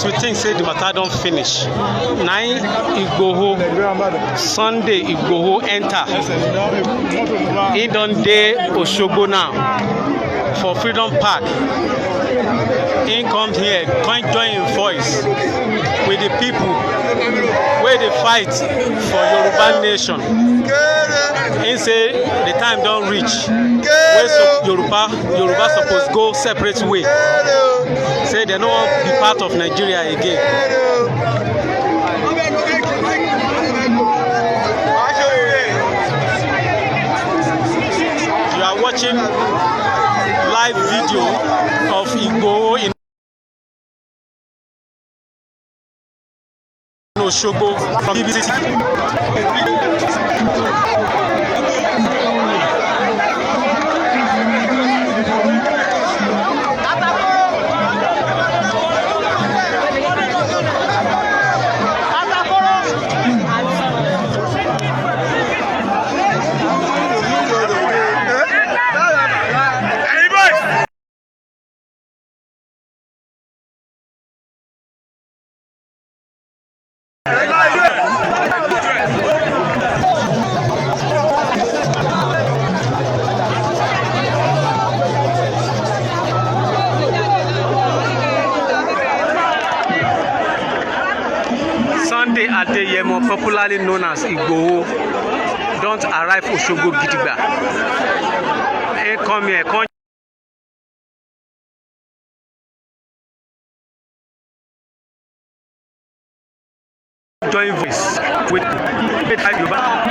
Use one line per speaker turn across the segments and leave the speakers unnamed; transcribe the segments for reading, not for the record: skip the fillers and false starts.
as we think say the matter don't finish, 9 Igboho Sunday Igboho enter. He don dey Osogbo now for Freedom Park. He come here, come join him voice with the people where they fight for Yoruba nation. He say the time don't reach. Where Yoruba supposed go separate way. Say they don't want to be part of Nigeria again. You are watching live video of Igboho in Osogbo from BBC. Sunday Adeyemo, popularly known as Igboho, don't arrive Osogbo Gidigba. Hey, come here, come. Join voice with Yoruba.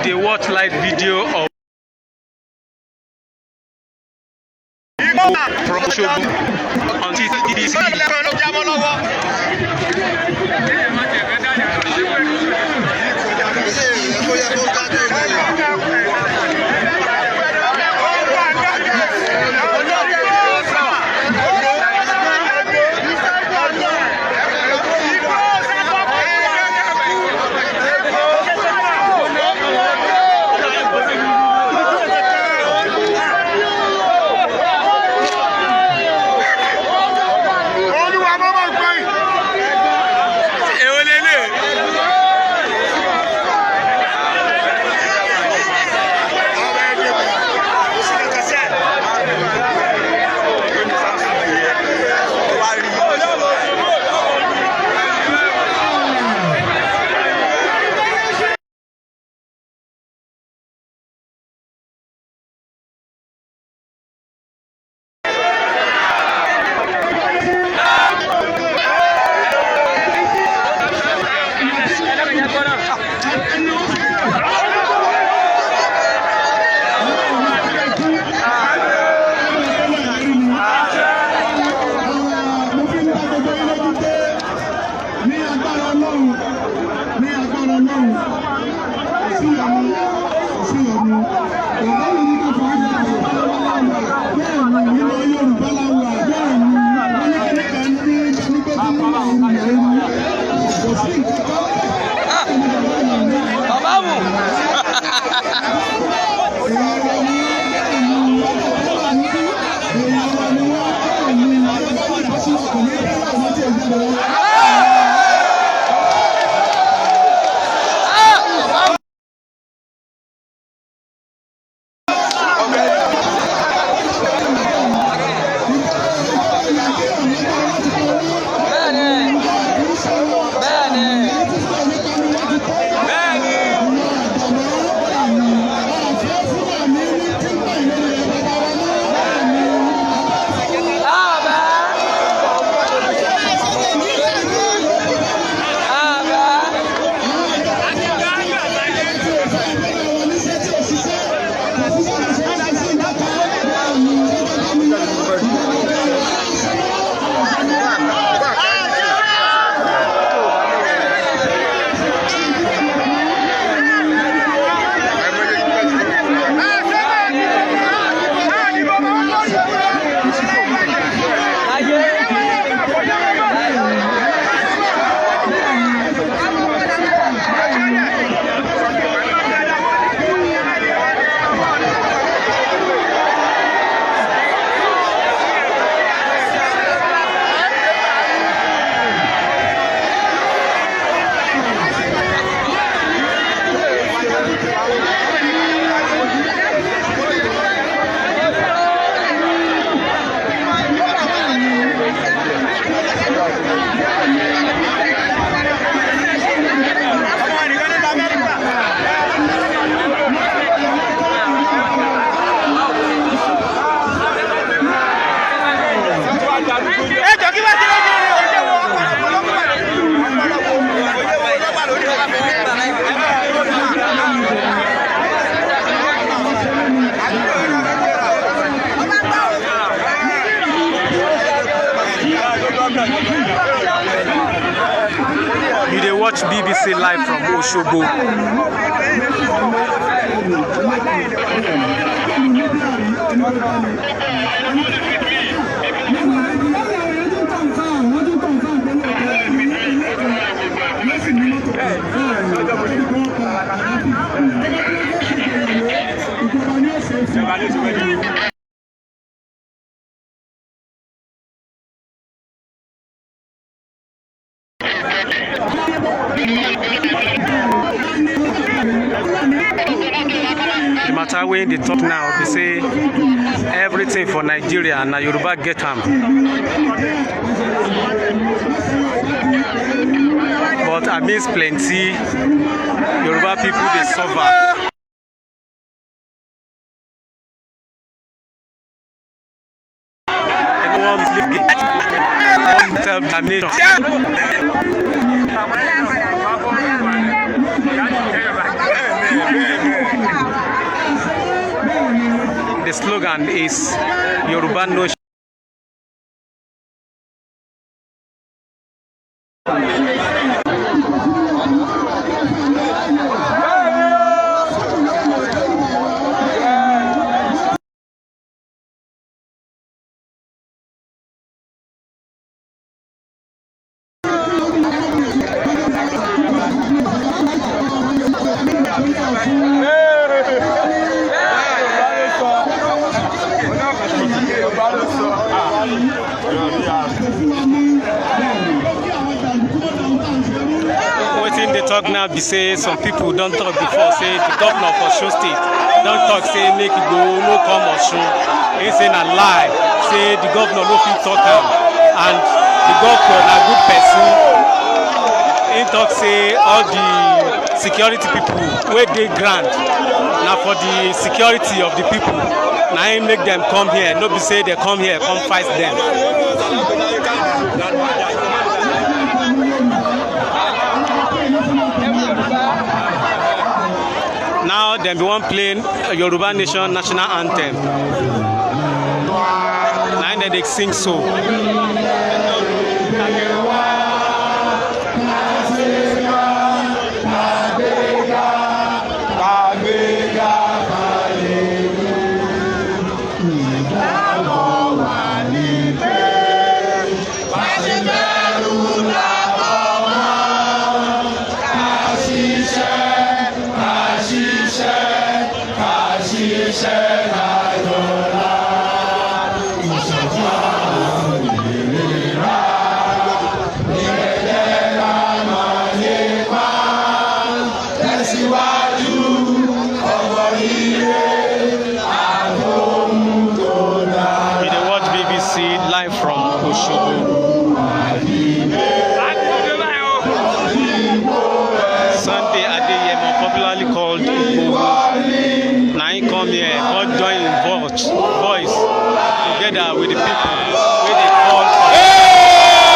They watch live video of from Osogbo on BBC. watch BBC live from Osogbo. The matter wey they talk now, they say everything for Nigeria and Yoruba get am. But I miss plenty Yoruba people they suffer. Anyone is self-damnation. The slogan is Yoruba no. Wetin dey talk now be say some people don talk before say the governor of Osun state don talk say make Igboho no come Osun. He say na lie, say the governor no fit talk am and the governor na good person. He talk say all the security people wey dey ground na for the security of the people. Na him make them come here, no be say they come here come fight them. Now them be one playing Yoruba Nation national anthem. Now that they sing so. Live from Osogbo. Sunday Adeyemo, popularly called Igboho. Now he come here, God join in voice together with the people where they call for.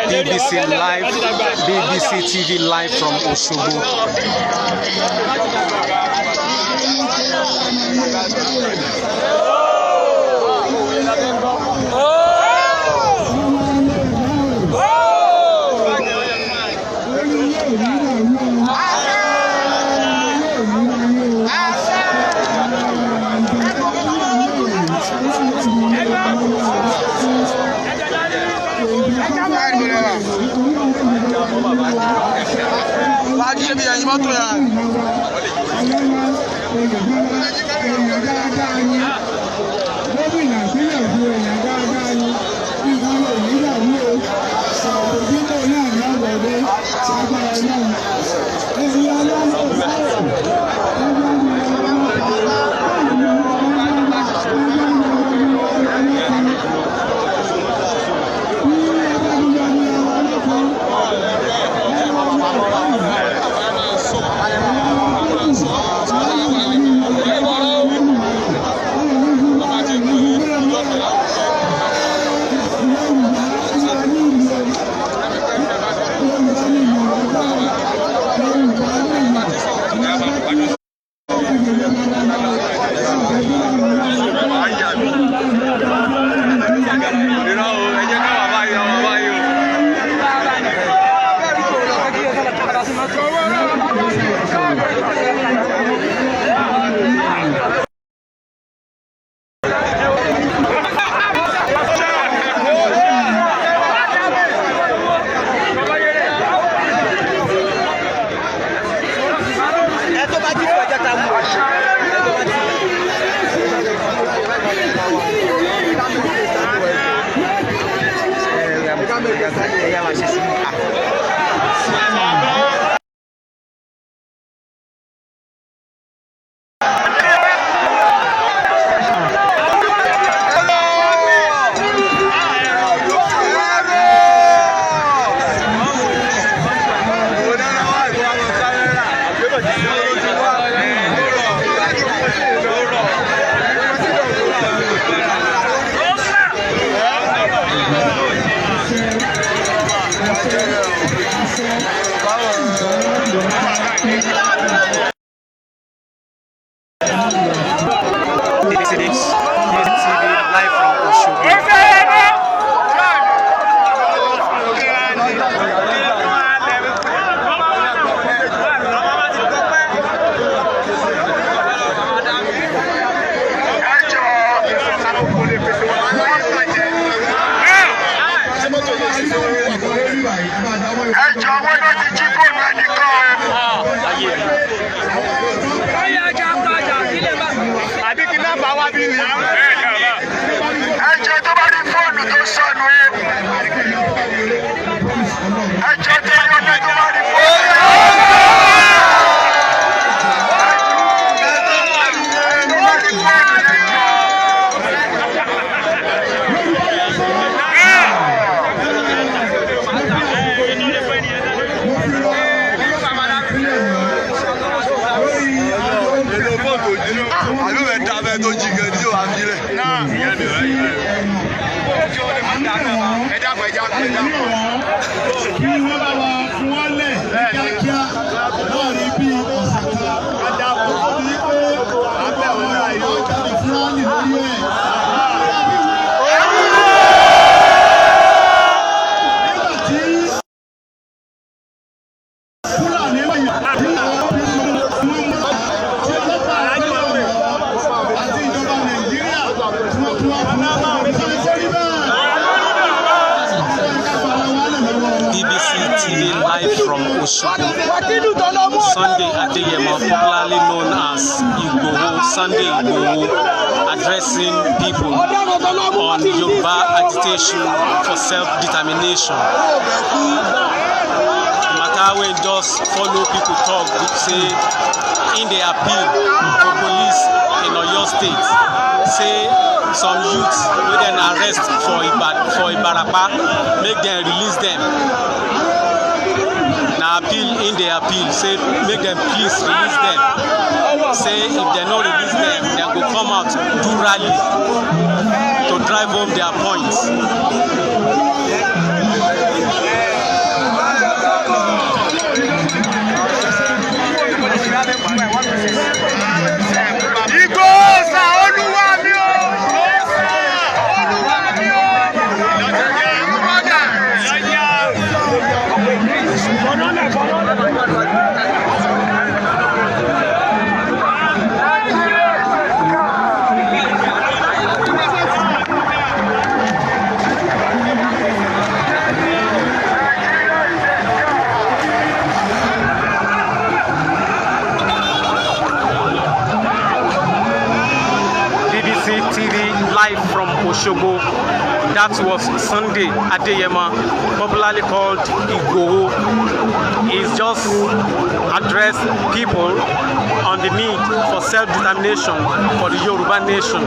BBC Live, BBC TV live from Osogbo. Live from Osun, Sunday Adeyemo, popularly known as Igboho, Sunday Igboho, addressing people on Yoruba agitation for self-determination. Matawe just follow people talk, say in the appeal for police in Oyo State, say some youths we then arrest for Ibarapa, make them release them. Now appeal in the appeal, say make them please release them. Say if they don't release them, they go come out, do rally to drive home their points. TV live from Osogbo. That was Sunday Adeyemo, popularly called Igboho. He's just addressed people on the need for self-determination for the Yoruba nation.